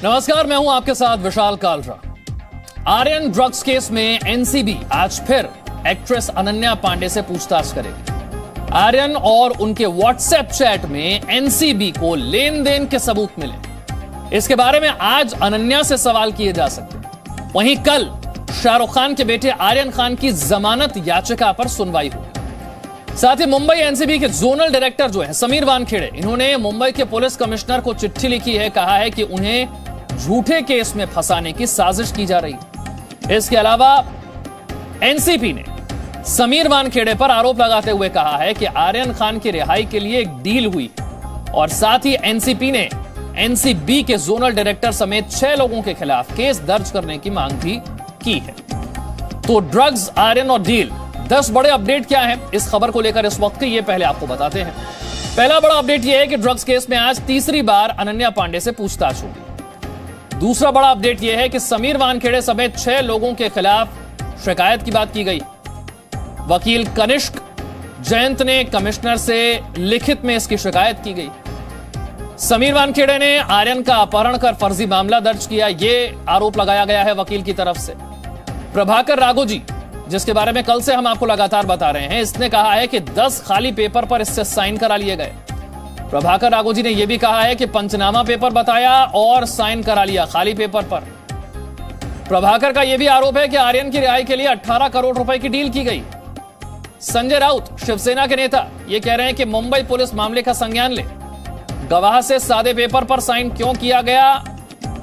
नमस्कार, मैं हूं आपके साथ विशाल कालरा। आर्यन ड्रग्स केस में एनसीबी आज फिर एक्ट्रेस अनन्या पांडे से पूछताछ करेगी। आर्यन और उनके व्हाट्सएप चैट में एनसीबी को लेन देन के सबूत मिले, इसके बारे में आज अनन्या से सवाल किए जा सकते हैं। वहीं कल शाहरुख खान के बेटे आर्यन खान की जमानत याचिका पर सुनवाई हुई। साथ ही मुंबई एनसीबी के जोनल डायरेक्टर जो है समीर वानखेड़े, इन्होंने मुंबई के पुलिस कमिश्नर को चिट्ठी लिखी है। कहा है कि उन्हें झूठे केस में फंसाने की साजिश की जा रही है। इसके अलावा एनसीबी ने समीर वानखेड़े पर आरोप लगाते हुए कहा है कि आर्यन खान की रिहाई के लिए एक डील हुई और साथ ही एनसीबी ने एनसीबी के जोनल डायरेक्टर समेत 6 लोगों के खिलाफ केस दर्ज करने की मांग भी की है। तो ड्रग्स, आर्यन और डील, 10 बड़े अपडेट क्या है इस खबर को लेकर इस वक्त के, ये पहले आपको बताते हैं। पहला बड़ा अपडेट यह है कि ड्रग्स केस में आज तीसरी बार अनन्या पांडे से पूछताछ होगी। दूसरा बड़ा अपडेट यह है कि समीर वानखेड़े समेत 6 लोगों के खिलाफ शिकायत की बात की गई। वकील कनिष्क जयंत ने कमिश्नर से लिखित में इसकी शिकायत की गई। समीर वानखेड़े ने आर्यन का अपहरण कर फर्जी मामला दर्ज किया, यह आरोप लगाया गया है वकील की तरफ से। प्रभाकर राघोजी, जिसके बारे में कल से हम आपको लगातार बता रहे हैं, इसने कहा है कि 10 खाली पेपर पर इससे साइन करा लिए गए। प्रभाकर राघोजी ने यह भी कहा है कि पंचनामा पेपर बताया और साइन करा लिया खाली पेपर पर। प्रभाकर का यह भी आरोप है कि आर्यन की रिहाई के लिए 18 करोड़ रुपए की डील की गई। संजय राउत, शिवसेना के नेता, यह कह रहे हैं कि मुंबई पुलिस मामले का संज्ञान ले। गवाह से सादे पेपर पर साइन क्यों किया गया,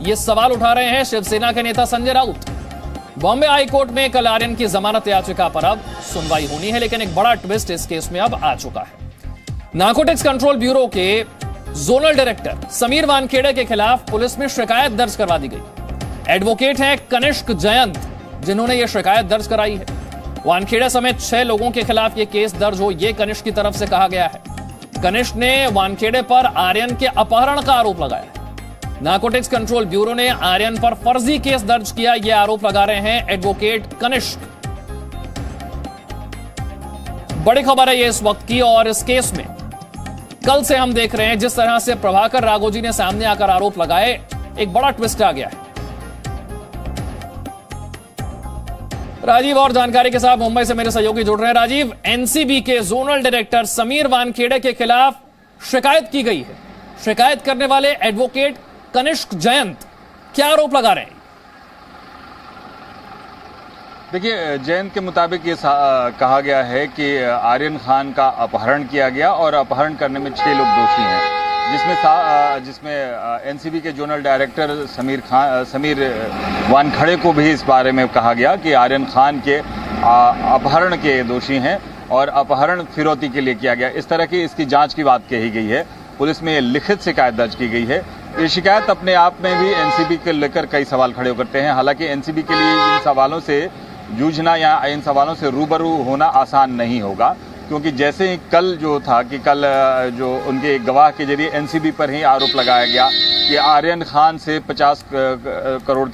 यह सवाल उठा रहे हैं शिवसेना के नेता संजय राउत। बॉम्बे हाईकोर्ट में कल आर्यन की जमानत याचिका पर अब सुनवाई होनी है, लेकिन एक बड़ा ट्विस्ट इस केस में अब आ चुका है। नारकोटिक्स कंट्रोल ब्यूरो के जोनल डायरेक्टर समीर वानखेड़े के खिलाफ पुलिस में शिकायत दर्ज करवा दी गई। एडवोकेट हैं कनिष्क जयंत, जिन्होंने यह शिकायत दर्ज कराई है। वानखेड़े समेत 6 लोगों के खिलाफ यह केस दर्ज हो, यह कनिष्क की तरफ से कहा गया है। कनिष्क ने वानखेड़े पर आर्यन के अपहरण का आरोप लगाया। नारकोटिक्स कंट्रोल ब्यूरो ने आर्यन पर फर्जी केस दर्ज किया, यह आरोप लगा रहे हैं एडवोकेट कनिष्क। बड़ी खबर है ये इस वक्त की, और इस केस में कल से हम देख रहे हैं जिस तरह से प्रभाकर राघोजी ने सामने आकर आरोप लगाए, एक बड़ा ट्विस्ट आ गया है। राजीव और जानकारी के साथ मुंबई से मेरे सहयोगी जुड़ रहे हैं। राजीव, एनसीबी के जोनल डायरेक्टर समीर वानखेड़े के खिलाफ शिकायत की गई है। शिकायत करने वाले एडवोकेट कनिष्क जयंत क्या आरोप लगा रहे हैं? देखिए, जयंत के मुताबिक ये कहा गया है कि आर्यन खान का अपहरण किया गया और अपहरण करने में 6 लोग दोषी हैं, जिसमें एनसीबी के जोनल डायरेक्टर समीर वानखेड़े को भी इस बारे में कहा गया कि आर्यन खान के अपहरण के दोषी हैं और अपहरण फिरौती के लिए किया गया। इस तरह की इसकी जांच की बात कही गई है। पुलिस में लिखित शिकायत दर्ज की गई है। ये शिकायत अपने आप में भी एनसीबी के लेकर कई सवाल खड़े करते हैं। हालांकि एनसीबी के लिए इन सवालों से जूझना या इन सवालों से रूबरू होना आसान नहीं होगा, क्योंकि जैसे ही कल जो था कि कल जो उनके गवाह के जरिए एनसीबी पर ही आरोप लगाया गया कि आर्यन खान से 25 करोड़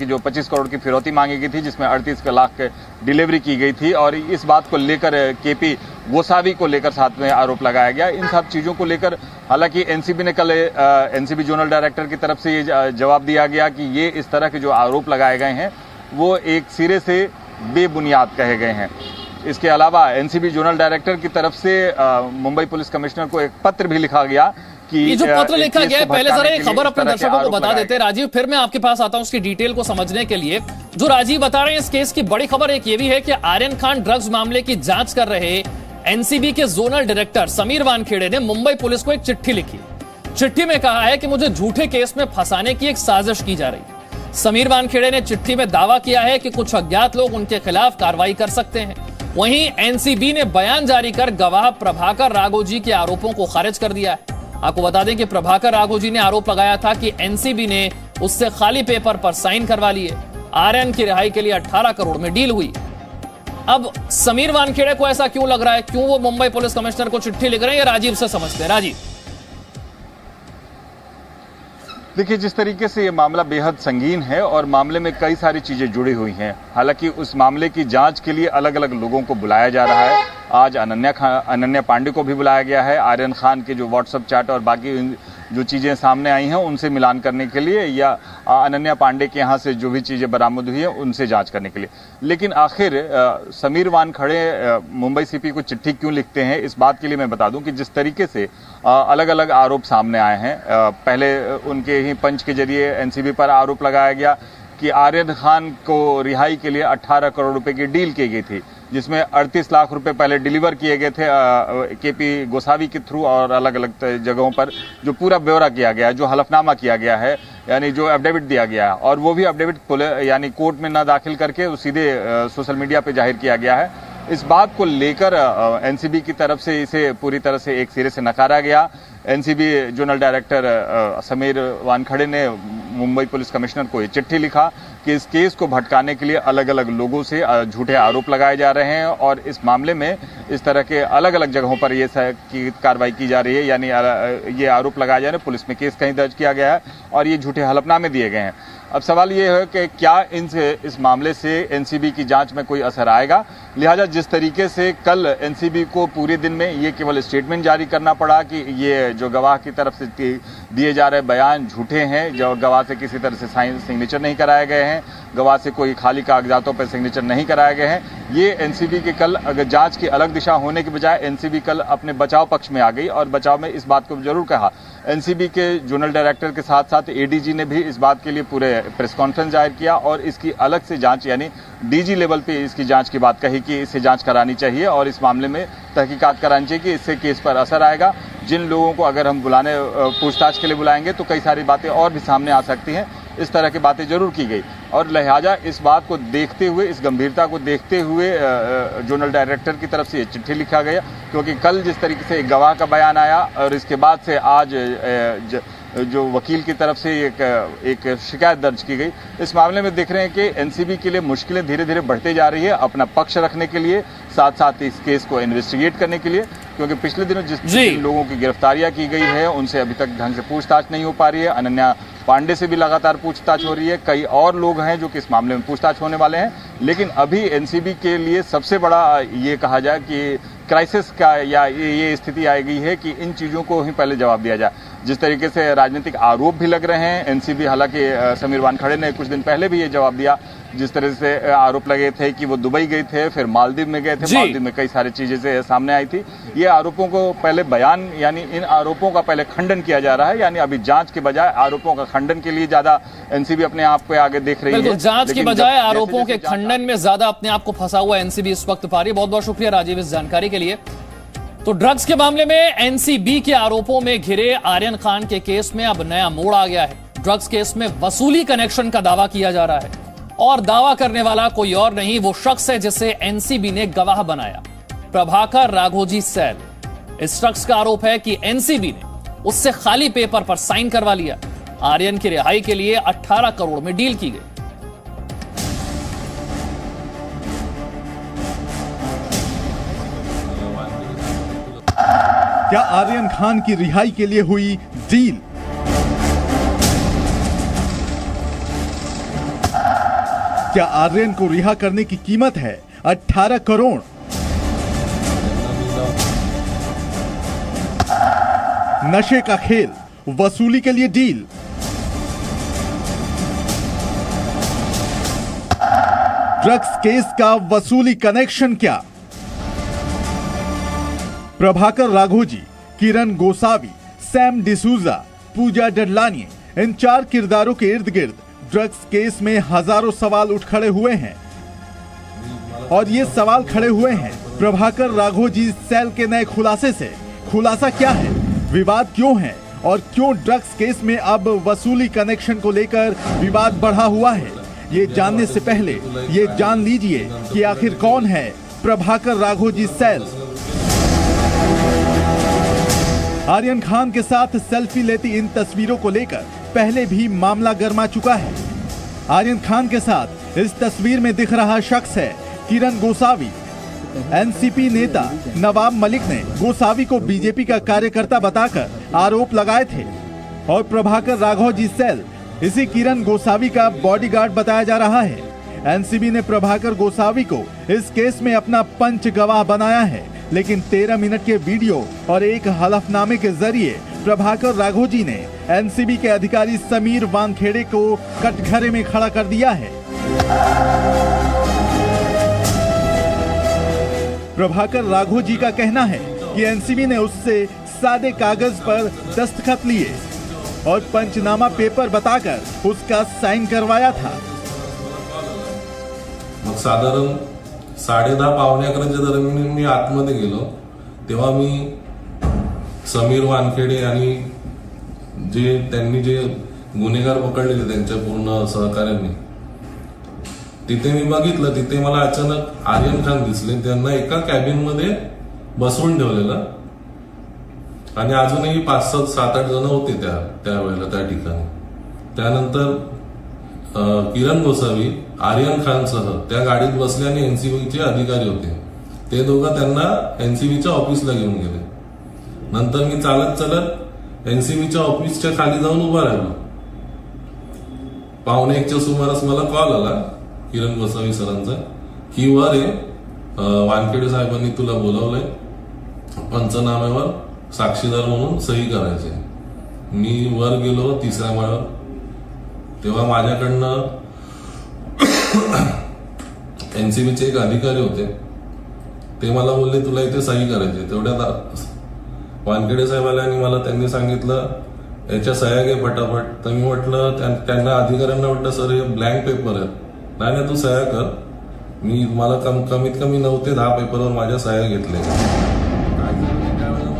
की फिरौती मांगी गई थी, जिसमें 38 लाख डिलीवरी की गई थी, और इस बात को लेकर केपी गोसावी को लेकर साथ में आरोप लगाया गया। इन सब चीज़ों को लेकर हालांकि एनसीबी ने कल एनसीबी जोनल डायरेक्टर की तरफ से ये जवाब दिया गया कि ये इस तरह के जो आरोप लगाए गए हैं वो एक सिरे से बेबुनियाद कहे गए हैं। इसके अलावा एनसीबी जोनल डायरेक्टर की तरफ से मुंबई पुलिस कमिश्नर को एक पत्र भी लिखा गया कि ये जो पत्र लिखा गया है, पहले जरा ये खबर अपने दर्शकों को बता देते हैं राजीव, फिर मैं आपके पास आता हूं उसकी डिटेल को समझने के लिए। जो राजीव बता रहे हैं इस केस की बड़ी खबर एक ये भी है कि आर्यन खान ड्रग्स मामले की जांच कर रहे एनसीबी के जोनल डायरेक्टर समीर वानखेड़े ने मुंबई पुलिस को एक चिट्ठी लिखी। चिट्ठी में कहा है कि मुझे झूठे केस में फंसाने की एक साजिश की जा रही है। समीर वानखेड़े ने चिट्ठी में दावा किया है कि कुछ अज्ञात लोग उनके खिलाफ कार्रवाई कर सकते हैं। वहीं एनसीबी ने बयान जारी कर गवाह प्रभाकर राघोजी के आरोपों को खारिज कर दिया है। आपको बता दें कि प्रभाकर राघोजी ने आरोप लगाया था कि एनसीबी ने उससे खाली पेपर पर साइन करवा लिए। आर्यन की रिहाई के लिए 18 करोड़ में डील हुई। अब समीर वानखेड़े को ऐसा क्यों लग रहा है, क्यों वो मुंबई पुलिस कमिश्नर को चिट्ठी लिख रहे हैं, ये राजीव से समझते हैं। राजीव, देखिए, जिस तरीके से ये मामला बेहद संगीन है और मामले में कई सारी चीजें जुड़ी हुई हैं। हालांकि उस मामले की जांच के लिए अलग अलग लोगों को बुलाया जा रहा है। आज अनन्या पांडे को भी बुलाया गया है। आर्यन खान के जो व्हाट्सएप चैट और बाकी जो चीज़ें सामने आई हैं उनसे मिलान करने के लिए या अनन्या पांडे के यहाँ से जो भी चीज़ें बरामद हुई हैं उनसे जांच करने के लिए। लेकिन आखिर समीर वानखड़े मुंबई सीपी को चिट्ठी क्यों लिखते हैं, इस बात के लिए मैं बता दूं कि जिस तरीके से अलग अलग आरोप सामने आए हैं, पहले उनके ही पंच के जरिए एनसीबी पर आरोप लगाया गया कि आर्यन खान को रिहाई के लिए 18 करोड़ रुपए की डील की गई थी, जिसमें 38 लाख रुपए पहले डिलीवर किए गए थे केपी गोसावी के थ्रू और अलग अलग जगहों पर जो पूरा ब्यौरा किया गया है, जो हलफनामा किया गया है, यानी जो एफिडेविट दिया गया है, और वो भी एफिडेविट यानी कोर्ट में न दाखिल करके सीधे सोशल मीडिया पे जाहिर किया गया है। इस बात को लेकर एनसीबी की तरफ से इसे पूरी तरह से एक सिरे से नकारा गया। NCB zonal director Sameer Wankhede ने मुंबई पुलिस कमिश्नर को ये चिट्ठी लिखा कि इस केस को भटकाने के लिए अलग अलग लोगों से झूठे आरोप लगाए जा रहे हैं और इस मामले में इस तरह के अलग अलग जगहों पर ये कार्रवाई की जा रही है, यानी ये आरोप लगाए जा रहे हैं, पुलिस में केस कहीं दर्ज किया गया है और ये झूठे हलफनामे दिए गए हैं। अब सवाल ये है कि क्या इस मामले से एनसीबी की जांच में कोई असर आएगा। लिहाजा जिस तरीके से कल एनसीबी को पूरे दिन में ये केवल स्टेटमेंट जारी करना पड़ा कि ये जो गवाह की तरफ से दिए जा रहे बयान झूठे हैं, जो गवाह से किसी तरह से सिग्नेचर नहीं कराए गए हैं, गवाह से कोई खाली कागजातों पर सिग्नेचर नहीं कराए गए हैं, ये एनसीबी के कल अगर जांच की अलग दिशा होने के बजाय एनसीबी कल अपने बचाव पक्ष में आ गई और बचाव में इस बात को जरूर कहा। एनसीबी के जोनल डायरेक्टर के साथ साथ एडीजी ने भी इस बात के लिए पूरे प्रेस कॉन्फ्रेंस जाहिर किया और इसकी अलग से जांच, यानी डीजी लेवल पे इसकी जांच की बात कही कि इससे जांच करानी चाहिए और इस मामले में तहकीकात करानी चाहिए कि इससे केस पर असर आएगा। जिन लोगों को अगर हम पूछताछ के लिए बुलाएंगे तो कई सारी बातें और भी सामने आ सकती हैं, इस तरह की बातें जरूर की गई। और लिहाजा इस बात को देखते हुए, इस गंभीरता को देखते हुए जोनल डायरेक्टर की तरफ से ये चिट्ठी लिखा गया, क्योंकि कल जिस तरीके से एक गवाह का बयान आया और इसके बाद से आज जो वकील की तरफ से एक शिकायत दर्ज की गई, इस मामले में देख रहे हैं कि एनसीबी के लिए मुश्किलें धीरे धीरे बढ़ते जा रही है अपना पक्ष रखने के लिए, साथ साथ इस केस को इन्वेस्टिगेट करने के लिए, क्योंकि पिछले दिनों जिन लोगों की गिरफ्तारियां की गई है उनसे अभी तक ढंग से पूछताछ नहीं हो पा रही है। अनन्या पांडे से भी लगातार पूछताछ हो रही है, कई और लोग हैं जो कि इस मामले में पूछताछ होने वाले हैं, लेकिन अभी एनसीबी के लिए सबसे बड़ा ये कहा जाए कि क्राइसिस का या ये स्थिति आई गई है कि इन चीज़ों को ही पहले जवाब दिया जाए। जिस तरीके से राजनीतिक आरोप भी लग रहे हैं, एनसीबी हालांकि समीर वानखड़े ने कुछ दिन पहले भी ये जवाब दिया, जिस तरह से आरोप लगे थे कि वो दुबई गए थे, फिर मालदीव में गए थे, मालदीव में कई सारी चीजें से सामने आई थी। ये आरोपों को पहले बयान, यानी इन आरोपों का पहले खंडन किया जा रहा है, यानी अभी जांच के बजाय आरोपों का खंडन के लिए ज्यादा एनसीबी अपने आप को आगे देख रही है। जांच के बजाय आरोपों के खंडन में ज्यादा अपने आप को फंसा हुआ एनसीबी इस वक्त पा रही है। बहुत बहुत शुक्रिया राजीव इस जानकारी के लिए। तो ड्रग्स के मामले में एनसीबी के आरोपों में घिरे आर्यन खान के केस में अब नया मोड़ आ गया है। ड्रग्स केस में वसूली कनेक्शन का दावा किया जा रहा है और दावा करने वाला कोई और नहीं, वो शख्स है जिसे एनसीबी ने गवाह बनाया, प्रभाकर राघोजी सैल। इस शख्स का आरोप है कि एनसीबी ने उससे खाली पेपर पर साइन करवा लिया। आर्यन की रिहाई के लिए 18 करोड़ में डील की गई। क्या आर्यन खान की रिहाई के लिए हुई डील? क्या आर्यन को रिहा करने की कीमत है 18 करोड़? नशे का खेल, वसूली के लिए डील। ड्रग्स केस का वसूली कनेक्शन क्या? प्रभाकर राघोजी, किरण गोसावी, सैम डिसूजा, पूजा डडलानी, इन 4 किरदारों के इर्द गिर्द ड्रग्स केस में हजारों सवाल उठ खड़े हुए हैं। और ये सवाल खड़े हुए हैं प्रभाकर राघोजी सैल के नए खुलासे से। खुलासा क्या है, विवाद क्यों है और क्यों ड्रग्स केस में अब वसूली कनेक्शन को लेकर विवाद बढ़ा हुआ है, ये जानने से पहले ये जान लीजिए कि आखिर कौन है प्रभाकर राघोजी सैल। आर्यन खान के साथ सेल्फी लेती इन तस्वीरों को लेकर पहले भी मामला गर्मा चुका है। आर्यन खान के साथ इस तस्वीर में दिख रहा शख्स है किरण गोसावी। एनसीपी नेता नवाब मलिक ने गोसावी को बीजेपी का कार्यकर्ता बताकर आरोप लगाए थे और प्रभाकर राघोजी सैल इसी किरण गोसावी का बॉडीगार्ड बताया जा रहा है। एनसीबी ने प्रभाकर गोसावी को इस केस में अपना पंच गवाह बनाया है, लेकिन 13 मिनट के वीडियो और एक हलफनामे के जरिए प्रभाकर राघोजी ने एनसीबी के अधिकारी समीर वानखेड़े को कटघरे में खड़ा कर दिया है। प्रभाकर राघोजी का कहना है कि एनसीबी ने उससे सादे कागज पर दस्तखत लिए और पंचनामा पेपर बताकर उसका साइन करवाया था। मग साधारण 10:30 पावणे 11च्या दरम्यान मी आतमध्ये गेलो तेव्हा मी समीर वानखेडे आणि त्यांनी जे गुन्हेगार पकडलेले त्यांच्या पूर्ण सहकार्यांनी तिथे मी बघितलं, तिथे मला अचानक आर्यन खान दिसले, त्यांना एका कॅबिन मध्ये बसवून ठेवलेलं आणि अजूनही 5-7-8 जण होते त्यावेळेला त्या ठिकाणी। त्यानंतर किरण गोसावी आर्यन खान सह त्या गाडीत बसले आणि एनसीबीचे अधिकारी होते, ते दोघं त्यांना एनसीबीच्या ऑफिसला घेऊन गेले। नंतर मी चालत एनसीबीच्या ऑफिसच्या खाली जाऊन उभा राहिलो। 1:15च्या सुमारास मला कॉल आला किरण गोसावी सरांचा की वर वानखेडे साहेबांनी तुला बोलावलंय, पंचनाम्यावर साक्षीदार म्हणून सही करायचे। मी वर गेलो 3ऱ्या माळ्यावर, तेव्हा माझ्याकडनं एनसीबीचे एक अधिकारी होते, ते मला बोलले तुला इथे सही करायची। तेवढ्यात वानखेडे साहेब आले आणि मला त्यांनी सांगितलं याच्या सह्या घे पटापट। तर मी म्हटलं त्यांना अधिकाऱ्यांना म्हटलं सर हे ब्लँक पेपर आहे। नाही तू सह्या कर। मी मला कमीत कमी 9 ते 10 पेपरवर माझ्या सह्या घेतल्या।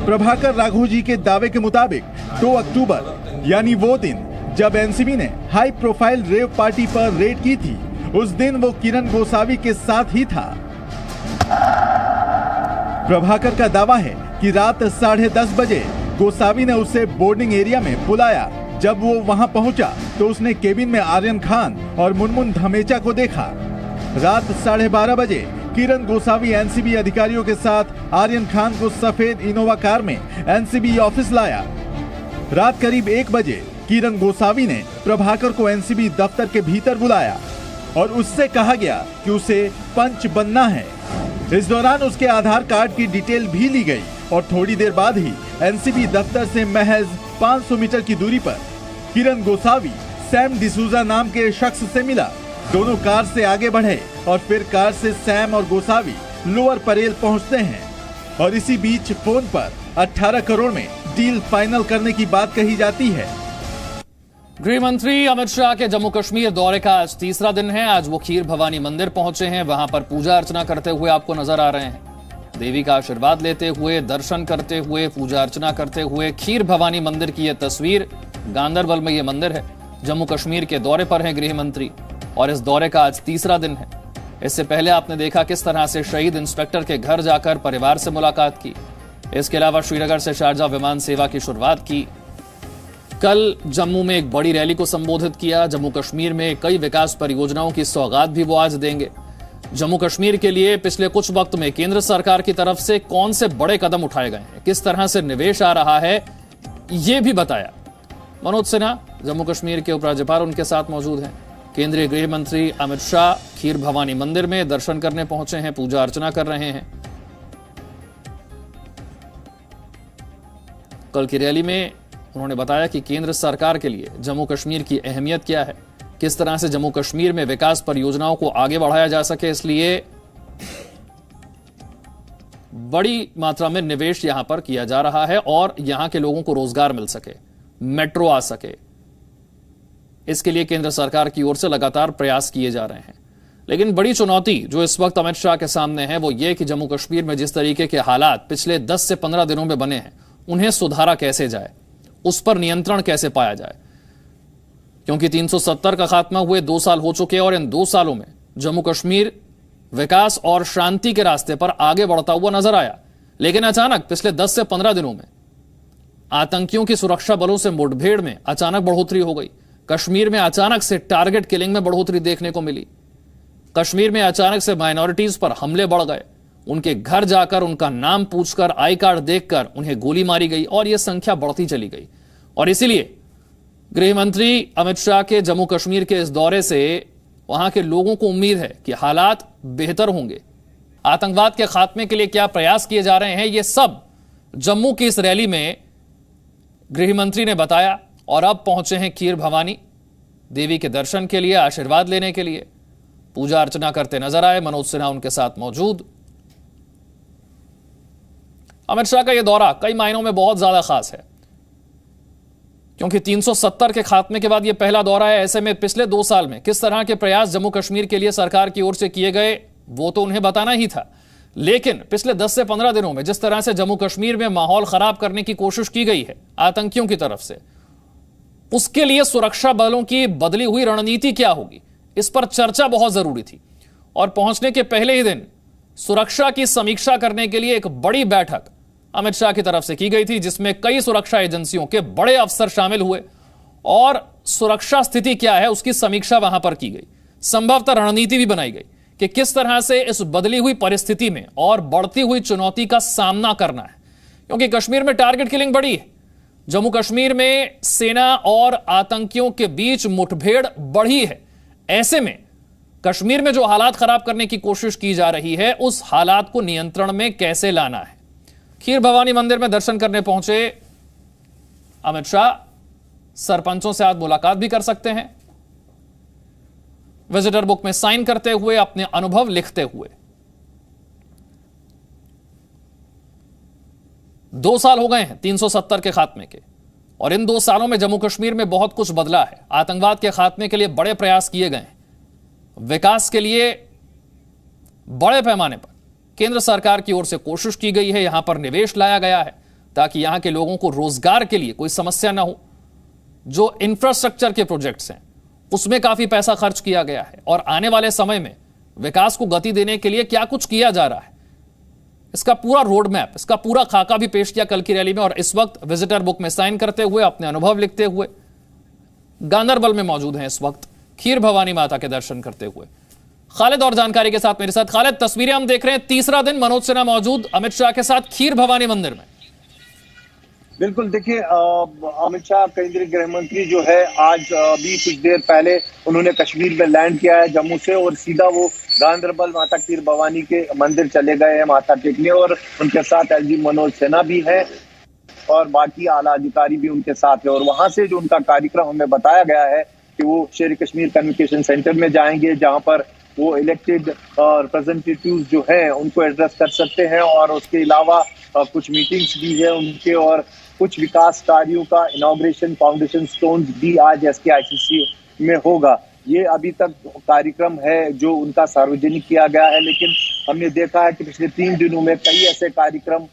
प्रभाकर राघोजी के दावे के मुताबिक 2 अक्टूबर यानी वो दिन जब एनसीबी ने हाई प्रोफाइल रेव पार्टी पर रेड की थी, उस दिन वो किरण गोसावी के साथ ही था। प्रभाकर का दावा है कि रात 10:30 बजे गोसावी ने उसे बोर्डिंग एरिया में बुलाया। जब वो वहां पहुंचा तो उसने केबिन में आर्यन खान और मुनमुन धमेचा को देखा। रात 12:30 बजे किरण गोसावी एनसीबी अधिकारियों के साथ आर्यन खान को सफेद इनोवा कार में एनसीबी ऑफिस लाया। रात करीब 1 बजे किरण गोसावी ने प्रभाकर को एनसीबी दफ्तर के भीतर बुलाया और उससे कहा गया कि उसे पंच बनना है। इस दौरान उसके आधार कार्ड की डिटेल भी ली गई और थोड़ी देर बाद ही एनसीबी दफ्तर से महज 500 मीटर की दूरी पर किरण गोसावी सैम डिसूजा नाम के शख्स से मिला। दोनों कार से आगे बढ़े और फिर कार से सैम और गोसावी लोअर परेल पहुंचते हैं और इसी बीच फोन पर 18 करोड़ में डील फाइनल करने की बात कही जाती है। गृह मंत्री अमित शाह के जम्मू कश्मीर दौरे का आज 3रा दिन है। आज वो खीर भवानी मंदिर पहुंचे हैं, वहां पर पूजा अर्चना करते हुए आपको नजर आ रहे हैं। देवी का आशीर्वाद लेते हुए, दर्शन करते हुए, पूजा अर्चना करते हुए। खीर भवानी मंदिर की यह तस्वीर, गांदरबल में यह मंदिर है। जम्मू कश्मीर के दौरे पर हैं गृह मंत्री और इस दौरे का आज 3रा दिन है। इससे पहले आपने देखा किस तरह से शहीद इंस्पेक्टर के घर जाकर परिवार से मुलाकात की। इसके अलावा श्रीनगर से शारजाह विमान सेवा की शुरुआत की। कल जम्मू में एक बड़ी रैली को संबोधित किया। जम्मू कश्मीर में कई विकास परियोजनाओं की सौगात भी वो आज देंगे। जम्मू कश्मीर के लिए पिछले कुछ वक्त में केंद्र सरकार की तरफ से कौन से बड़े कदम उठाए गए हैं, किस तरह से निवेश आ रहा है, ये भी बताया। मनोज सिन्हा जम्मू कश्मीर के उपराज्यपाल उनके साथ मौजूद हैं। केंद्रीय गृह मंत्री अमित शाह खीर भवानी मंदिर में दर्शन करने पहुंचे हैं, पूजा अर्चना कर रहे हैं। कल की रैली में उन्होंने बताया कि केंद्र सरकार के लिए जम्मू कश्मीर की अहमियत क्या है, किस तरह से जम्मू कश्मीर में विकास परियोजनाओं को आगे बढ़ाया जा सके, इसलिए बड़ी मात्रा में निवेश यहां पर किया जा रहा है और यहां के लोगों को रोजगार मिल सके, मेट्रो आ सके, इसके लिए केंद्र सरकार की ओर से लगातार प्रयास किए जा रहे हैं। लेकिन बड़ी चुनौती जो इस वक्त अमित शाह के सामने है वो ये कि जम्मू कश्मीर में जिस तरीके के हालात पिछले 10 से 15 दिनों में बने हैं, उन्हें सुधारा कैसे जाए, उस पर नियंत्रण कैसे पाया जाए। क्योंकि 370 का खात्मा हुए 2 साल हो चुके और इन 2 सालों में जम्मू कश्मीर विकास और शांति के रास्ते पर आगे बढ़ता हुआ नजर आया। लेकिन अचानक पिछले 10 से 15 दिनों में आतंकियों की सुरक्षा बलों से मुठभेड़ में अचानक बढ़ोतरी हो गई। कश्मीर में अचानक से टारगेट किलिंग में बढ़ोतरी देखने को मिली। कश्मीर में अचानक से माइनॉरिटीज पर हमले बढ़ गए। उनके घर जाकर उनका नाम पूछकर, आई कार्ड देखकर उन्हें गोली मारी गई और यह संख्या बढ़ती चली गई। और इसीलिए गृह मंत्री अमित शाह के जम्मू कश्मीर के इस दौरे से वहां के लोगों को उम्मीद है कि हालात बेहतर होंगे। आतंकवाद के खात्मे के लिए क्या प्रयास किए जा रहे हैं, ये सब जम्मू की इस रैली में गृह मंत्री ने बताया और अब पहुंचे हैं खीर भवानी देवी के दर्शन के लिए, आशीर्वाद लेने के लिए। पूजा अर्चना करते नजर आए। मनोज सिन्हा उनके साथ मौजूद। अमित शाह का यह दौरा कई मायनों में बहुत ज्यादा खास है, क्योंकि 370 के खात्मे के बाद यह पहला दौरा है। ऐसे में पिछले 2 साल में किस तरह के प्रयास जम्मू कश्मीर के लिए सरकार की ओर से किए गए, वो तो उन्हें बताना ही था, लेकिन पिछले 10 से 15 दिनों में जिस तरह से जम्मू कश्मीर में माहौल खराब करने की कोशिश की गई है आतंकियों की तरफ से, उसके लिए सुरक्षा बलों की बदली हुई रणनीति क्या होगी, इस पर चर्चा बहुत जरूरी थी। और पहुंचने के पहले ही दिन सुरक्षा की समीक्षा करने के लिए एक बड़ी बैठक अमित शाह की तरफ से की गई थी, जिसमें कई सुरक्षा एजेंसियों के बड़े अफसर शामिल हुए और सुरक्षा स्थिति क्या है उसकी समीक्षा वहां पर की गई। संभवतः रणनीति भी बनाई गई कि किस तरह से इस बदली हुई परिस्थिति में और बढ़ती हुई चुनौती का सामना करना है, क्योंकि कश्मीर में टारगेट किलिंग बढ़ी है। जम्मू कश्मीर में सेना और आतंकियों के बीच मुठभेड़ बढ़ी है। ऐसे में कश्मीर में जो हालात खराब करने की कोशिश की जा रही है, उस हालात को नियंत्रण में कैसे लाना है। खीर भवानी मंदिर में दर्शन करने पहुंचे अमित शाह सरपंचों से आज मुलाकात भी कर सकते हैं। विजिटर बुक में साइन करते हुए अपने अनुभव लिखते हुए। 2 साल हो गए हैं 370 के खात्मे के, और इन 2 सालों में जम्मू कश्मीर में बहुत कुछ बदला है। आतंकवाद के खात्मे के लिए बड़े प्रयास किए गए हैं। विकास के लिए बड़े पैमाने पर केंद्र सरकार की ओर से कोशिश की गई है। यहां पर निवेश लाया गया है ताकि यहां के लोगों को रोजगार के लिए कोई समस्या ना हो। जो इंफ्रास्ट्रक्चर के प्रोजेक्ट्स हैं उसमें काफी पैसा खर्च किया गया है, और आने वाले समय में विकास को गति देने के लिए क्या कुछ किया जा रहा है, इसका पूरा रोड मैप, इसका पूरा खाका भी पेश किया कल की रैली में। और इस वक्त विजिटर बुक में साइन करते हुए अपने अनुभव लिखते हुए गांदरबल में मौजूद हैं इस वक्त खीर भवानी माता के दर्शन करते हुए। खालिद और जानकारी के साथ मेरे साथ खालिद, तस्वीरें हम देख रहे हैं। तीसरा दिन मनोज सिन्हा मौजूद अमित शाह के साथ खीर भवानी मंदिर में। बिल्कुल, देखिए अमित शाह केंद्रीय गृह मंत्री जो है आज अभी कुछ देर पहले उन्होंने कश्मीर में लैंड किया है जम्मू से, और सीधा वो गांदरबल माता खीर भवानी के मंदिर चले गए हैं माथा टेकने। और उनके साथ एलजी मनोज सिन्हा भी है और बाकी आला अधिकारी भी उनके साथ है। और वहां से जो उनका कार्यक्रम हमें बताया गया है कि वो शेर कश्मीर कम्युनिकेशन सेंटर में जाएंगे, जहां पर वो इलेक्टेड रिप्रेजेंटेटिव्स जो हैं उनको एड्रेस कर सकते हैं। और उसके अलावा कुछ मीटिंग्स भी है उनके, और कुछ विकास कार्यों का इनॉग्रेशन, फाउंडेशन स्टोन्स भी आज SKICC में होगा। ये अभी तक कार्यक्रम है जो उनका सार्वजनिक किया गया है, लेकिन हमने देखा है कि पिछले 3 दिनों में कई ऐसे कार्यक्रम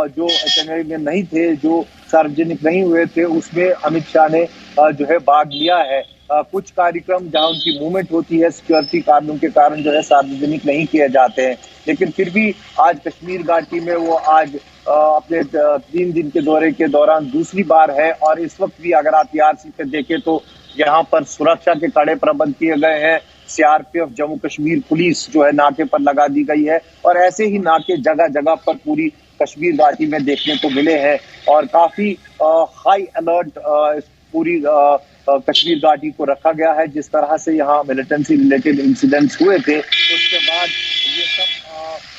जो इटिनरी में नहीं थे, जो सार्वजनिक नहीं हुए थे, उसमें अमित शाह ने जो है भाग लिया है। कुछ कार्यक्रम जहां उनकी मूवमेंट होती है सिक्योरिटी कारणों के कारण जो है सार्वजनिक नहीं किए जाते हैं, लेकिन फिर भी आज कश्मीर घाटी में वो आज अपने 3 दिन के दौरे के दौरान दूसरी बार है। और इस वक्त भी अगर आप TRC पे देखें तो यहाँ पर सुरक्षा के कड़े प्रबंध किए गए हैं। CRPF जम्मू कश्मीर पुलिस जो है नाके पर लगा दी गई है, और ऐसे ही नाके जगह जगह पर पूरी कश्मीर घाटी में देखने को मिले हैं। और काफी हाई अलर्ट पूरी कश्मीर घाटी को रखा गया है। जिस तरह से यहाँ मिलिटेंसी रिलेटेड इंसिडेंट्स हुए थे उसके बाद ये सब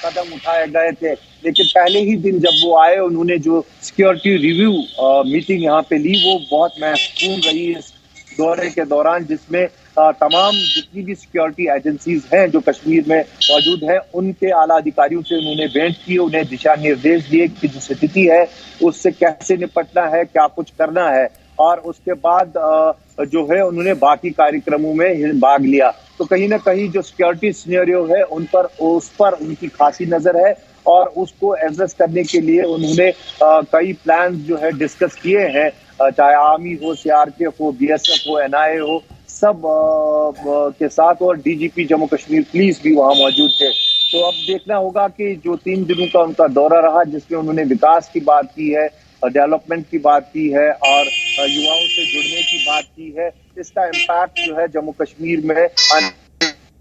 कदम उठाए गए थे, लेकिन पहले ही दिन जब वो आए उन्होंने जो सिक्योरिटी रिव्यू मीटिंग यहाँ पे ली वो बहुत महत्वपूर्ण रही इस दौरे के दौरान, जिसमें तमाम जितनी भी सिक्योरिटी एजेंसीज हैं जो कश्मीर में मौजूद हैं उनके आला अधिकारियों से उन्होंने भेंट की, उन्हें दिशा निर्देश दिए कि जो स्थिति है उससे कैसे निपटना है, क्या कुछ करना है। और उसके बाद जो है उन्होंने बाकी कार्यक्रमों में भाग लिया। तो कहीं ना कहीं जो सिक्योरिटी सिनेरियो है उस पर उनकी खासी नजर है, और उसको एड्रेस करने के लिए उन्होंने कई प्लान जो है डिस्कस किए हैं, चाहे आर्मी हो, CRPF हो, BSF हो, NIA हो, सब के साथ। और DGP जम्मू कश्मीर पुलिस भी वहां मौजूद थे। तो अब देखना होगा कि जो 3 दिनों का उनका दौरा रहा, जिसमें उन्होंने विकास की बात की है, डेवलपमेंट की बात की है, और युवाओं से जुड़ने की बात की है, इसका इम्पैक्ट जो है जम्मू कश्मीर में आने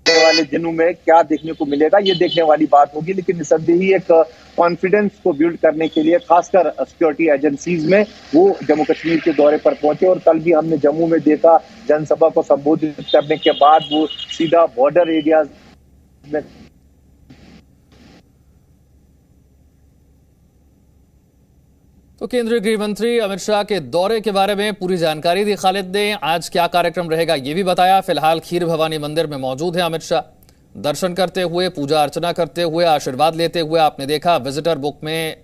वाले दिनों में क्या देखने को मिलेगा, ये देखने वाली बात होगी। लेकिन निसंदेही एक कॉन्फिडेंस को बिल्ड करने के लिए खासकर सिक्योरिटी एजेंसीज में वो जम्मू कश्मीर के दौरे पर पहुंचे। और कल भी हमने जम्मू में देखा, जनसभा को संबोधित करने के बाद वो सीधा बॉर्डर एरियाज में तो केंद्रीय गृह मंत्री अमित शाह के दौरे के बारे में पूरी जानकारी दी खालिद ने। आज क्या कार्यक्रम रहेगा ये भी बताया। फिलहाल खीर भवानी मंदिर में मौजूद है अमित शाह। दर्शन करते हुए, पूजा अर्चना करते हुए, आशीर्वाद लेते हुए आपने देखा। विजिटर बुक में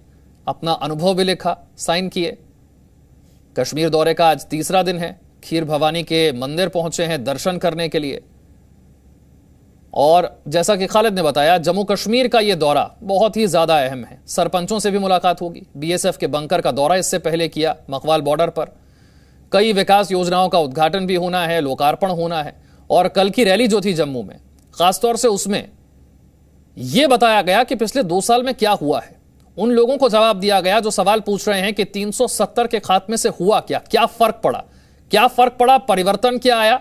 अपना अनुभव भी लिखा, साइन किए। कश्मीर दौरे का आज तीसरा दिन है। खीर भवानी के मंदिर पहुंचे हैं दर्शन करने के लिए। और जैसा कि खालिद ने बताया, जम्मू कश्मीर का यह दौरा बहुत ही ज्यादा अहम है। सरपंचों से भी मुलाकात होगी। बीएसएफ के बंकर का दौरा इससे पहले किया मकवाल बॉर्डर पर। कई विकास योजनाओं का उद्घाटन भी होना है, लोकार्पण होना है। और कल की रैली जो थी जम्मू में, खासतौर से उसमें यह बताया गया कि पिछले 2 साल में क्या हुआ है। उन लोगों को जवाब दिया गया जो सवाल पूछ रहे हैं कि 370 के खात्मे से हुआ क्या फर्क पड़ा, परिवर्तन क्या आया,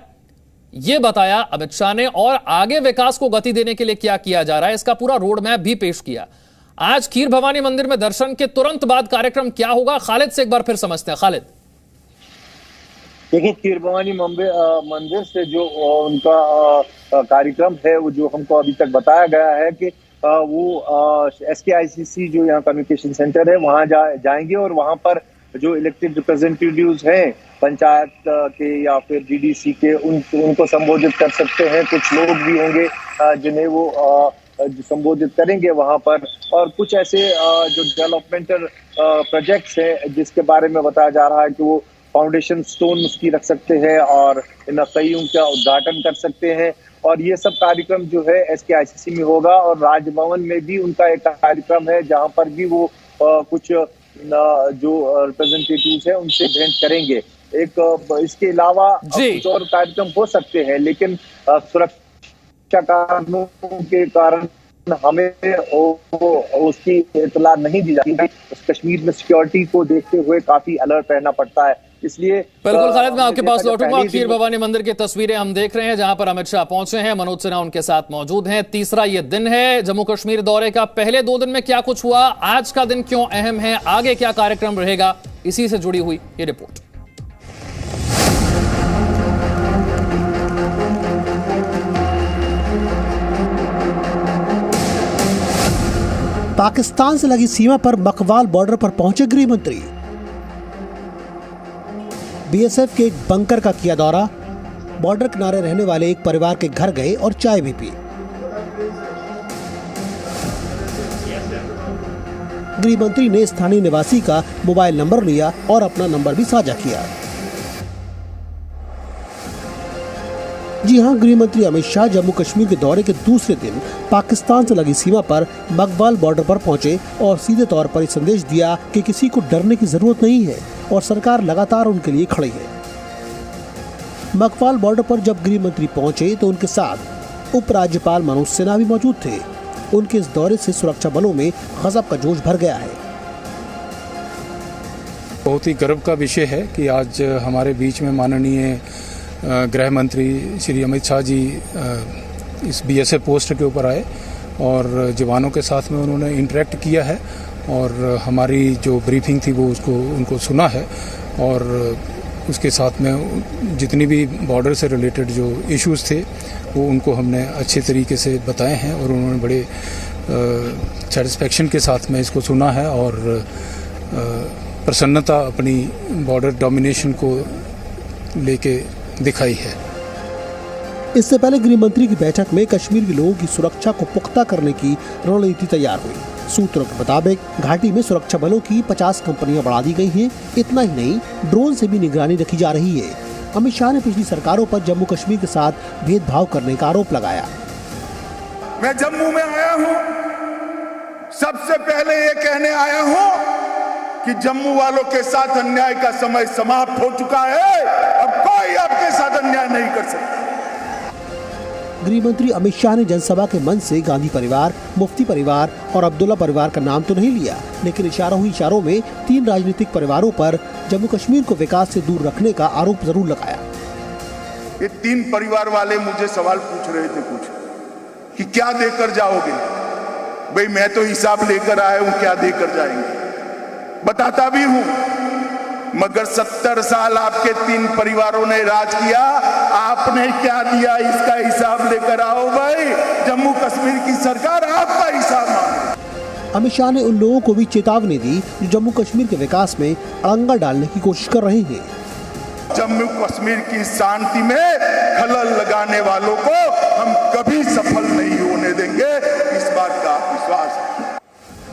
यह बताया अमित शाह ने। और आगे विकास को गति देने के लिए क्या किया जा रहा है, इसका पूरा रोड मैप भी पेश किया। आज खीर भवानी मंदिर में दर्शन के तुरंत बाद कार्यक्रम क्या होगा, खालिद से एक बार फिर समझते हैं। खालिद, देखिए, खीर भवानी मंदिर से जो उनका कार्यक्रम है, वो जो हमको अभी तक बताया गया है कि वो SKICC जो यहाँ कम्युनिकेशन सेंटर है वहां जाएंगे और वहां पर जो इलेक्टेड रिप्रेजेंटेटिव्स हैं पंचायत के या फिर DDC के, उनको संबोधित कर सकते हैं। कुछ लोग भी होंगे जिन्हें वो संबोधित करेंगे वहां पर। और कुछ ऐसे जो डेवलपमेंटल प्रोजेक्ट्स हैं जिसके बारे में बताया जा रहा है कि वो फाउंडेशन स्टोन उसकी रख सकते हैं और इन कईयों का उद्घाटन कर सकते हैं। और ये सब कार्यक्रम जो है SKICC में होगा। और राजभवन में भी उनका एक कार्यक्रम है जहां पर भी वो कुछ जो रिप्रेजेंटेटिव्स हैं उनसे भेंट करेंगे। इसके अलावा कुछ और कार्यक्रम हो सकते हैं, लेकिन सुरक्षा कारणों के कारण हमें उसकी इत्तला नहीं दी जाती। कश्मीर में सिक्योरिटी को देखते हुए काफी अलर्ट रहना पड़ता है, इसलिए बिल्कुल। खालिद, मैं आपके पास लौटूंगा। खीर भवानी मंदिर की तस्वीरें हम देख रहे हैं जहां पर अमित शाह पहुंचे हैं। मनोज सिन्हा उनके साथ मौजूद हैं। तीसरा ये दिन है जम्मू कश्मीर दौरे का। पहले 2 दिन में क्या कुछ हुआ, आज का दिन क्यों अहम है, आगे क्या कार्यक्रम रहेगा, इसी से जुड़ी हुई ये रिपोर्ट। पाकिस्तान से लगी सीमा पर मकवाल बॉर्डर पर पहुंचे गृह मंत्री। बीएसएफ के एक बंकर का किया दौरा। बॉर्डर किनारे रहने वाले एक परिवार के घर गए और चाय भी पी। गृह मंत्री ने स्थानीय निवासी का मोबाइल नंबर लिया और अपना नंबर भी साझा किया। जी हां, गृह मंत्री अमित शाह जम्मू कश्मीर के दौरे के दूसरे दिन पाकिस्तान से लगी सीमा पर मकवाल बॉर्डर पर पहुंचे और सीधे तौर पर संदेश दिया कि किसी को डरने की जरूरत नहीं है और सरकार लगातार उनके लिए खड़ी है। मकवाल बॉर्डर पर जब गृह मंत्री पहुंचे तो उनके साथ उपराज्यपाल मनोज सिन्हा भी मौजूद थे। उनके इस दौरे से सुरक्षा बलों में गजब का जोश भर गया है। बहुत ही गर्व का विषय है कि आज हमारे बीच में माननीय गृह मंत्री श्री अमित शाह जी इस BSF पोस्ट के ऊपर आए और जवानों के साथ में उन्होंने इंटरेक्ट किया है और हमारी जो ब्रीफिंग थी वो उनको सुना है और उसके साथ में जितनी भी बॉर्डर से रिलेटेड जो इश्यूज थे वो उनको हमने अच्छे तरीके से बताए हैं और उन्होंने बड़े सेटिस्फेक्शन के साथ में इसको सुना है और प्रसन्नता अपनी बॉर्डर डोमिनेशन को लेके दिखाई है। इससे पहले गृह मंत्री की बैठक में कश्मीर के लोगों की सुरक्षा को पुख्ता करने की रणनीति तैयार हुई। सूत्रों के मुताबिक घाटी में सुरक्षा बलों की 50 कंपनियां बढ़ा दी गई हैं। इतना ही नहीं, ड्रोन से भी निगरानी रखी जा रही है। अमित शाह ने पिछली सरकारों पर जम्मू कश्मीर के साथ भेदभाव करने का आरोप लगाया। मैं जम्मू में आया हूँ, सबसे पहले ये कहने आया हूँ कि जम्मू वालों के साथ अन्याय का समय समाप्त हो चुका है। अब कोई आपके साथ अन्याय नहीं कर सकता। गृह मंत्री अमित शाह ने जनसभा के मंच से गांधी परिवार, मुफ्ती परिवार और अब्दुल्ला परिवार का नाम तो नहीं लिया, लेकिन इशारों में 3 राजनीतिक परिवारों पर जम्मू कश्मीर को विकास से दूर रखने का आरोप जरूर लगाया। ये 3 परिवार वाले मुझे सवाल पूछ रहे थे कुछ कि क्या देकर जाओगे। भाई मैं तो हिसाब लेकर आया हूँ, क्या देकर जाएंगे बताता भी हूँ, मगर 70 साल आपके 3 परिवारों ने राज किया, आपने क्या दिया इसका हिसाब लेकर आओ भाई। जम्मू कश्मीर की सरकार आपका हिसाब मांगे। अमित शाह ने उन लोगों को भी चेतावनी दी जो जम्मू कश्मीर के विकास में अड़ंगा डालने की कोशिश कर रहे हैं। जम्मू कश्मीर की शांति में खलल लगाने वालों को हम कभी सफल नहीं होने देंगे, इस बात का विश्वास है।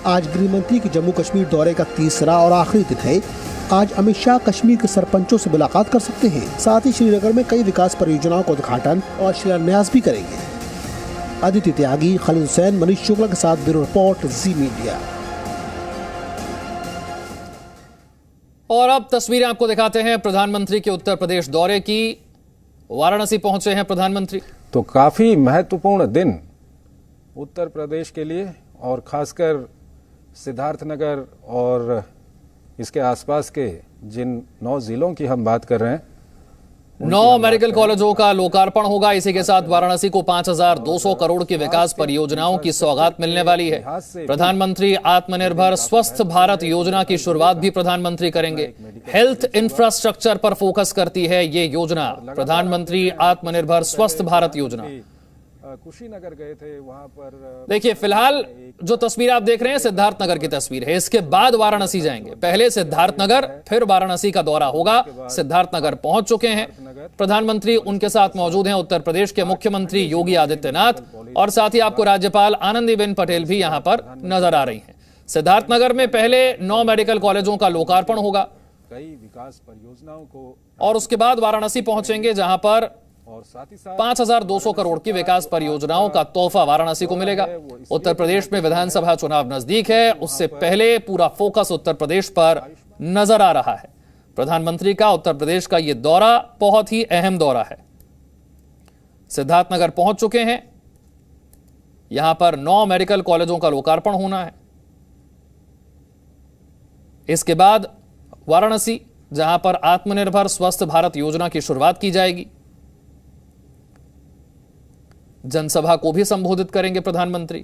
आज गृह मंत्री के जम्मू कश्मीर दौरे का तीसरा और आखिरी दिन है। आज अमित शाह कश्मीर के सरपंचों से मुलाकात कर सकते हैं। साथ ही श्रीनगर में कई विकास परियोजनाओं का उद्घाटन और शिलान्यास भी करेंगे। अदिति त्यागी, खालिद हुसैन, मनीष शुक्ला के साथ ब्यूरो रिपोर्ट, जी मीडिया। और अब तस्वीरें आपको दिखाते हैं प्रधानमंत्री के उत्तर प्रदेश दौरे की। वाराणसी पहुंचे हैं प्रधानमंत्री। तो काफी महत्वपूर्ण दिन उत्तर प्रदेश के लिए और खासकर सिद्धार्थनगर और इसके आसपास के जिन 9 जिलों की हम बात कर रहे हैं, 9 मेडिकल कॉलेजों का लोकार्पण होगा। इसी के साथ वाराणसी को 5,200 करोड़ की विकास परियोजनाओं की सौगात मिलने वाली है। प्रधानमंत्री आत्मनिर्भर स्वस्थ भारत योजना की शुरुआत भी प्रधानमंत्री करेंगे। हेल्थ इंफ्रास्ट्रक्चर पर फोकस करती है ये योजना, प्रधानमंत्री आत्मनिर्भर स्वस्थ भारत योजना। कुशीनगर गए थे, वहां पर देखिए फिलहाल जो तस्वीर आप देख रहे हैं सिद्धार्थनगर की तस्वीर है। इसके बाद वाराणसी जाएंगे। पहले सिद्धार्थनगर फिर वाराणसी का दौरा होगा। सिद्धार्थनगर पहुंच चुके हैं प्रधानमंत्री। उनके साथ मौजूद हैं उत्तर प्रदेश के मुख्यमंत्री योगी आदित्यनाथ और साथ ही आपको राज्यपाल आनंदीबेन पटेल भी यहां पर नजर आ रही हैं। सिद्धार्थनगर में पहले 9 मेडिकल कॉलेजों का लोकार्पण होगा, कई विकास परियोजनाओं को, और उसके बाद वाराणसी पहुंचेंगे जहां पर और साथ ही साथ 5,200 करोड़ की विकास परियोजनाओं का तोहफा वाराणसी को मिलेगा। उत्तर प्रदेश में विधानसभा चुनाव नजदीक है, उससे पहले पूरा फोकस उत्तर प्रदेश पर नजर आ रहा है। प्रधानमंत्री का उत्तर प्रदेश का यह दौरा बहुत ही अहम दौरा है। सिद्धार्थनगर पहुंच चुके हैं। यहां पर 9 मेडिकल कॉलेजों का लोकार्पण होना है। इसके बाद वाराणसी, जहां पर आत्मनिर्भर स्वस्थ भारत योजना की शुरुआत की जाएगी। जनसभा को भी संबोधित करेंगे प्रधानमंत्री।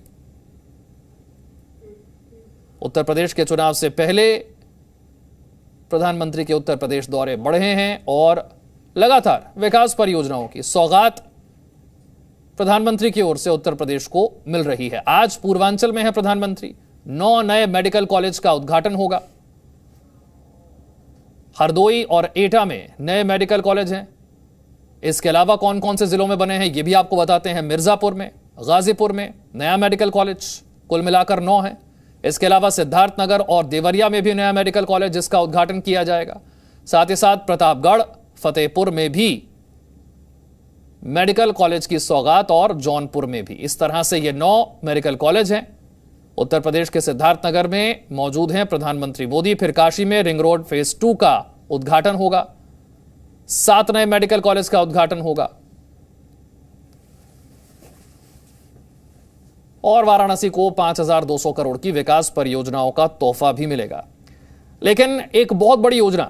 उत्तर प्रदेश के चुनाव से पहले प्रधानमंत्री के उत्तर प्रदेश दौरे बढ़े हैं और लगातार विकास परियोजनाओं की सौगात प्रधानमंत्री की ओर से उत्तर प्रदेश को मिल रही है। आज पूर्वांचल में है प्रधानमंत्री। 9 नए मेडिकल कॉलेज का उद्घाटन होगा। हरदोई और एटा में नए मेडिकल कॉलेज हैं। इसके अलावा कौन कौन से जिलों में बने हैं ये भी आपको बताते हैं। मिर्जापुर में, गाजीपुर में नया मेडिकल कॉलेज, कुल मिलाकर 9 है। इसके अलावा सिद्धार्थनगर और देवरिया में भी नया मेडिकल कॉलेज जिसका उद्घाटन किया जाएगा। साथ ही साथ प्रतापगढ़, फतेहपुर में भी मेडिकल कॉलेज की सौगात और जौनपुर में भी। इस तरह से ये 9 मेडिकल कॉलेज हैं। उत्तर प्रदेश के सिद्धार्थनगर में मौजूद हैं प्रधानमंत्री मोदी। फिर काशी में रिंग रोड फेज 2 का उद्घाटन होगा। 7 नए मेडिकल कॉलेज का उद्घाटन होगा और वाराणसी को 5,200 करोड़ की विकास परियोजनाओं का तोहफा भी मिलेगा। लेकिन एक बहुत बड़ी योजना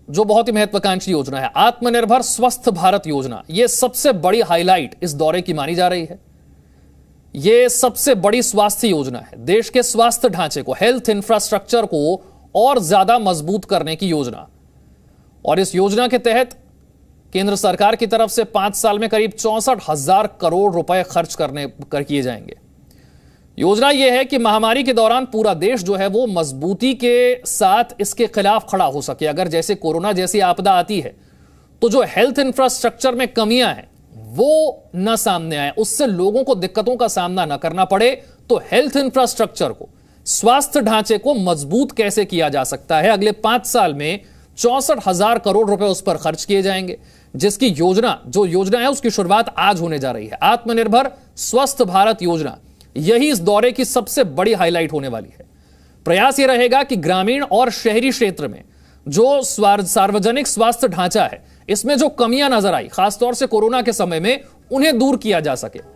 जो बहुत ही महत्वाकांक्षी योजना है, आत्मनिर्भर स्वस्थ भारत योजना, यह सबसे बड़ी हाईलाइट इस दौरे की मानी जा रही है। यह सबसे बड़ी स्वास्थ्य योजना है। देश के स्वास्थ्य ढांचे को, हेल्थ इंफ्रास्ट्रक्चर को और ज्यादा मजबूत करने की योजना। और इस योजना के तहत केंद्र सरकार की तरफ से 5 साल में करीब 64,000 करोड़ रुपए खर्च किए जाएंगे। योजना यह है कि महामारी के दौरान पूरा देश जो है वो मजबूती के साथ इसके खिलाफ खड़ा हो सके। अगर जैसे कोरोना जैसी आपदा आती है तो जो हेल्थ इंफ्रास्ट्रक्चर में कमियां हैं वो न सामने आए, उससे लोगों को दिक्कतों का सामना न करना पड़े। तो हेल्थ इंफ्रास्ट्रक्चर को, स्वास्थ्य ढांचे को मजबूत कैसे किया जा सकता है, अगले 5 साल में 64,000 करोड़ रुपए उस पर खर्च किए जाएंगे, जिसकी जो योजना है उसकी शुरुआत आज होने जा रही है। आत्मनिर्भर स्वस्थ भारत योजना, यही इस दौरे की सबसे बड़ी हाईलाइट होने वाली है। प्रयास यह रहेगा कि ग्रामीण और शहरी क्षेत्र में जो सार्वजनिक स्वास्थ्य ढांचा है, इसमें जो कमियां नजर आई खासतौर से कोरोना के समय में, उन्हें दूर किया जा सके।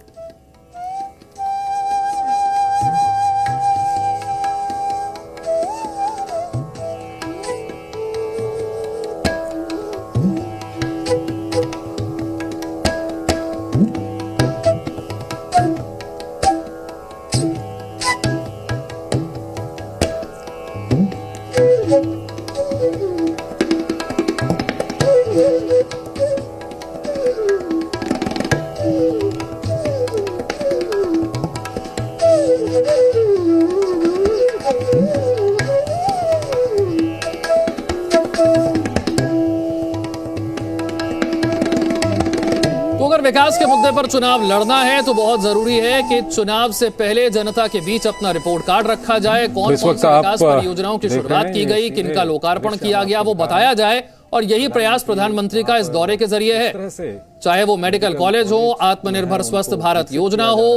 विकास के मुद्दे पर चुनाव लड़ना है तो बहुत जरूरी है कि चुनाव से पहले जनता के बीच अपना रिपोर्ट कार्ड रखा जाए। कौन कौन सी विकास परियोजनाओं की शुरुआत की गई, किनका लोकार्पण किया गया, वो बताया जाए। और यही प्रयास प्रधानमंत्री का इस दौरे के जरिए है, चाहे वो मेडिकल कॉलेज हो, आत्मनिर्भर स्वस्थ भारत योजना हो,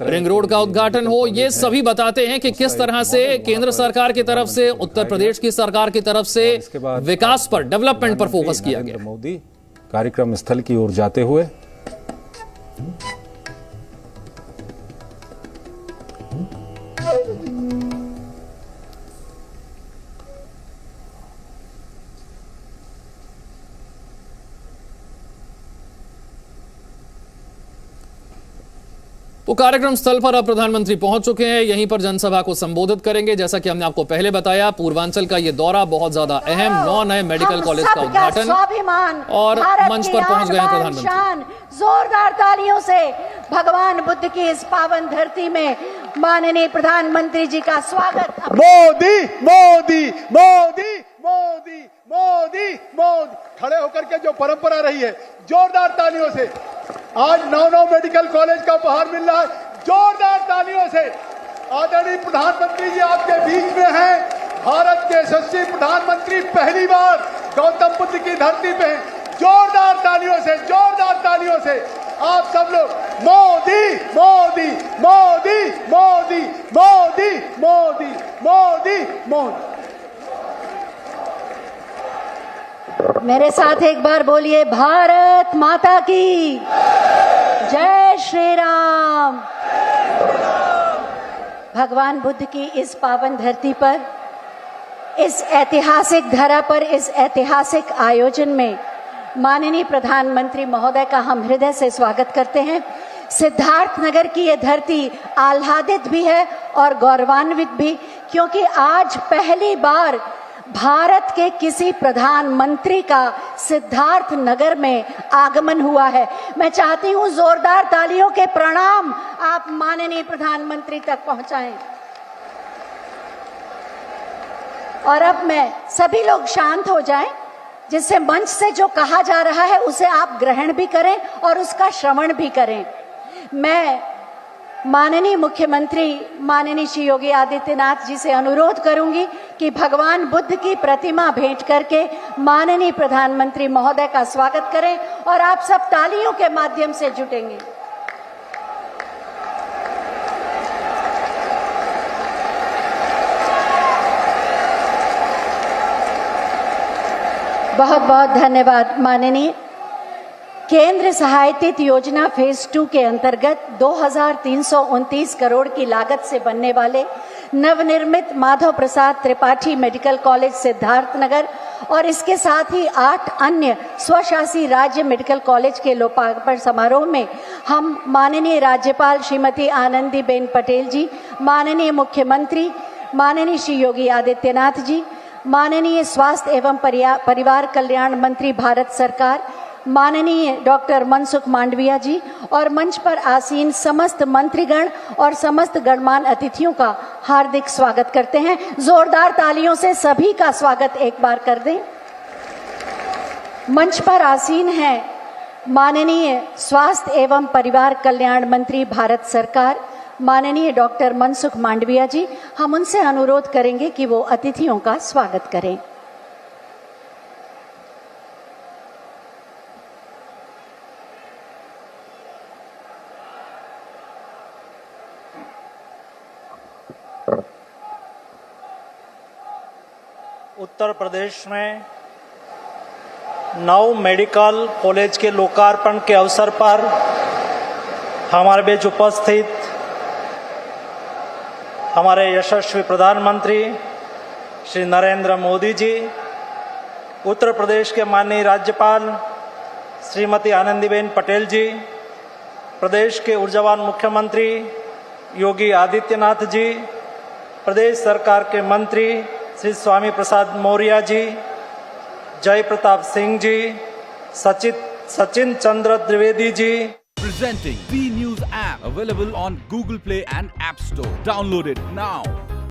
रिंग रोड का उद्घाटन हो, ये सभी बताते हैं कि किस तरह से केंद्र सरकार की तरफ से, उत्तर प्रदेश की सरकार की तरफ से विकास पर, डेवलपमेंट पर फोकस किया गया। मोदी कार्यक्रम स्थल की ओर जाते हुए तो कार्यक्रम स्थल पर अब प्रधानमंत्री पहुंच चुके हैं, यहीं पर जनसभा को संबोधित करेंगे। जैसा कि हमने आपको पहले बताया, पूर्वांचल का ये दौरा बहुत ज्यादा अहम, 9 नए मेडिकल कॉलेज का उद्घाटन और मंच पर पहुंच गए हैं प्रधानमंत्री। जोरदार तालियों से भगवान बुद्ध की इस पावन धरती में माननीय प्रधानमंत्री जी का स्वागत। मोदी मोदी मोदी मोदी मोदी मोदी खड़े होकर के जो परंपरा रही है, जोरदार तालियों से आज 9 मेडिकल कॉलेज का उपहार मिल रहा है। जोरदार तालियों से आदरणीय प्रधानमंत्री जी आपके बीच में हैं। भारत के यशस्वी प्रधानमंत्री पहली बार गौतम बुद्ध की धरती पे हैं। जोरदार तालियों से, जोरदार तालियों से आप सब लोग मोदी मोदी मोदी मोदी मोदी मोदी मोदी मोदी। मेरे साथ एक बार बोलिए, भारत माता की जय श्री राम। भगवान बुद्ध की इस पावन धरती पर, इस ऐतिहासिक धरा पर, इस ऐतिहासिक आयोजन में माननीय प्रधानमंत्री महोदय का हम हृदय से स्वागत करते हैं। सिद्धार्थ नगर की ये धरती आह्लादित भी है और गौरवान्वित भी, क्योंकि आज पहली बार भारत के किसी प्रधानमंत्री का सिद्धार्थ नगर में आगमन हुआ है। मैं चाहती हूं जोरदार तालियों के प्रणाम आप माननीय प्रधानमंत्री तक पहुंचाएं। और अब मैं सभी लोग शांत हो जाएं, जिससे मंच से जो कहा जा रहा है उसे आप ग्रहण भी करें और उसका श्रवण भी करें। मैं माननीय मुख्यमंत्री माननीय श्री योगी आदित्यनाथ जी से अनुरोध करूंगी कि भगवान बुद्ध की प्रतिमा भेंट करके माननीय प्रधानमंत्री महोदय का स्वागत करें और आप सब तालियों के माध्यम से जुटेंगे। बहुत बहुत धन्यवाद। माननीय केंद्र सहायतित योजना फेज 2 के अंतर्गत 2329 करोड़ की लागत से बनने वाले नवनिर्मित माधव प्रसाद त्रिपाठी मेडिकल कॉलेज सिद्धार्थनगर और इसके साथ ही 8 अन्य स्वशासी राज्य मेडिकल कॉलेज के लोकार्पण समारोह में हम माननीय राज्यपाल श्रीमती आनंदीबेन पटेल जी, माननीय मुख्यमंत्री माननीय श्री योगी आदित्यनाथ जी, माननीय स्वास्थ्य एवं परिवार कल्याण मंत्री भारत सरकार माननीय डॉक्टर मनसुख मांडविया जी और मंच पर आसीन समस्त मंत्रीगण और समस्त गणमान्य अतिथियों का हार्दिक स्वागत करते हैं। जोरदार तालियों से सभी का स्वागत एक बार कर दें। मंच पर आसीन हैं माननीय स्वास्थ्य एवं परिवार कल्याण मंत्री भारत सरकार माननीय डॉक्टर मनसुख मांडविया जी। हम उनसे अनुरोध करेंगे कि वो अतिथियों का स्वागत करें। उत्तर प्रदेश में 9 मेडिकल कॉलेज के लोकार्पण के अवसर पर हमारे बीच उपस्थित हमारे यशस्वी प्रधानमंत्री श्री नरेंद्र मोदी जी, उत्तर प्रदेश के माननीय राज्यपाल श्रीमती आनंदीबेन पटेल जी, प्रदेश के ऊर्जावान मुख्यमंत्री योगी आदित्यनाथ जी, प्रदेश सरकार के मंत्री श्री स्वामी प्रसाद मौर्य जी, जय प्रताप सिंह जी, सचिन चंद्र Dwivedi ji. Presenting B News app available on Google Play and App Store. Download it now.